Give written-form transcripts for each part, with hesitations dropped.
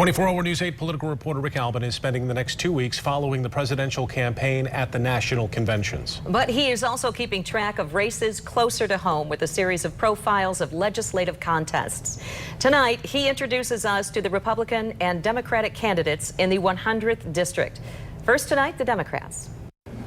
24-hour News 8 political reporter Rick Albin is spending the next 2 weeks following the presidential campaign at the national conventions. But he is also keeping track of races closer to home with a series of profiles of legislative contests. Tonight, he introduces us to the Republican and Democratic candidates in the 100th district. First tonight, the Democrats.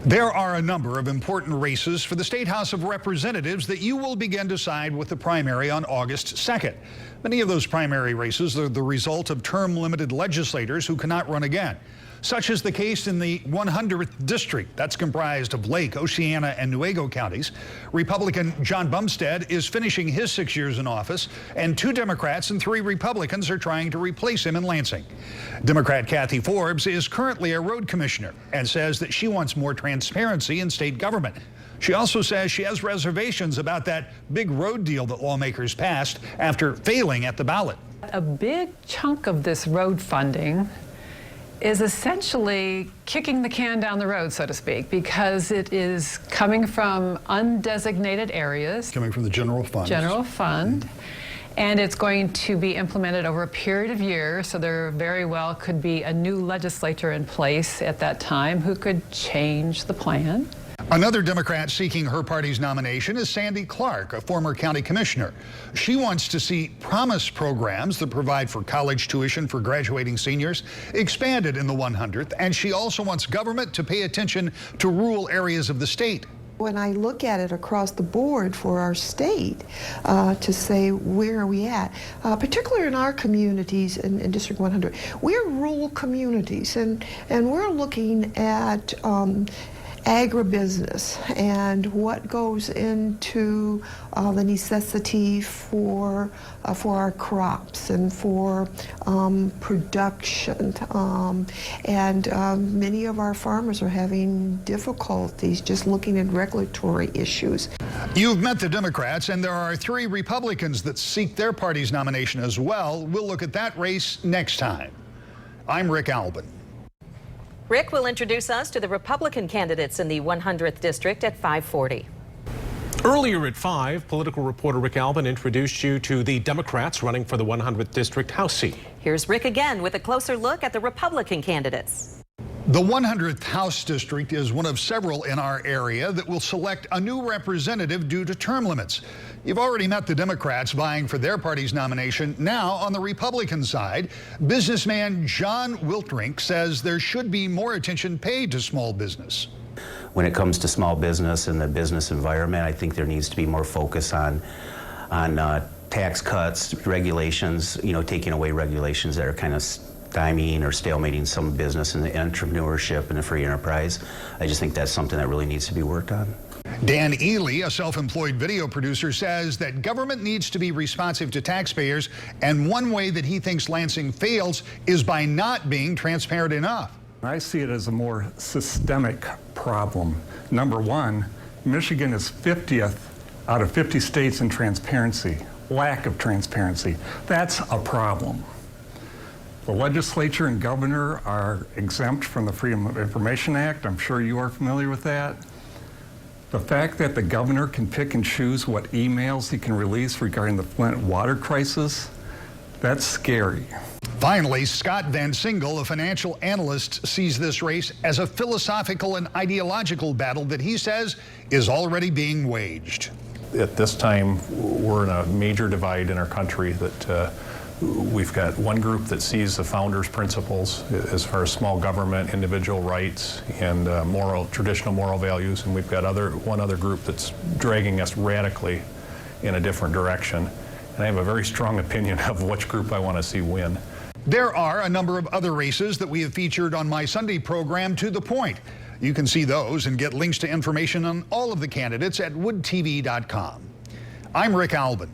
There are a number of important races for the State House of Representatives that you will begin to side with the primary on August 2nd. Many of those primary races are the result of term-limited legislators who cannot run again. Such is the case in the 100th district. That's comprised of Lake, Oceana, and Newaygo counties. Republican John Bumstead is finishing his 6 years in office, and 2 Democrats and 3 Republicans are trying to replace him in Lansing. Democrat Kathy Forbes is currently a road commissioner and says that she wants more transparency in state government. She also says she has reservations about that big road deal that lawmakers passed after failing at the ballot. A big chunk of this road funding is essentially kicking the can down the road, so to speak, because it is coming from undesignated areas. Coming from the general fund. General fund. And it's going to be implemented over a period of years, so there very well could be a new legislature in place at that time who could change the plan. Another Democrat seeking her party's nomination is Sandy Clark, a former county commissioner. She wants to see Promise programs that provide for college tuition for graduating seniors expanded in the 100th, and she also wants government to pay attention to rural areas of the state. When I look at it across the board for our state to say where are we at, particularly in our communities in District 100, we're rural communities, and we're looking at agribusiness and what goes into the necessity for our crops and for production. Many of our farmers are having difficulties just looking at regulatory issues. You've met the Democrats, and there are 3 Republicans that seek their party's nomination as well. We'll look at that race next time. I'm Rick Albin. Rick will introduce us to the Republican candidates in the 100th district at 5:40. Earlier at 5, political reporter Rick Albin introduced you to the Democrats running for the 100th district House seat. Here's Rick again with a closer look at the Republican candidates. The 100th House District is one of several in our area that will select a new representative due to term limits. You've already met the Democrats vying for their party's nomination. Now, on the Republican side, businessman John Wiltrink says there should be more attention paid to small business. When it comes to small business and the business environment, I think there needs to be more focus on tax cuts, regulations, taking away regulations that are kind of stymieing or stalemating some business and the entrepreneurship and the free enterprise. I just think that's something that really needs to be worked on. Dan Ely, a self-employed video producer, says that government needs to be responsive to taxpayers, and one way that he thinks Lansing fails is by not being transparent enough. I see it as a more systemic problem. Number one, Michigan is 50th out of 50 states in transparency, lack of transparency. That's a problem. The legislature and governor are exempt from the Freedom of Information Act. I'm sure you are familiar with that. The fact that the governor can pick and choose what emails he can release regarding the Flint water crisis, that's scary. Finally, Scott Van Singel, a financial analyst, sees this race as a philosophical and ideological battle that he says is already being waged. At this time, we're in a major divide in our country that we've got one group that sees the founders' principles as far as small government, individual rights, and traditional moral values, and we've got one other group that's dragging us radically in a different direction. And I have a very strong opinion of which group I want to see win. There are a number of other races that we have featured on my Sunday program, To the Point. You can see those and get links to information on all of the candidates at woodtv.com. I'm Rick Albin.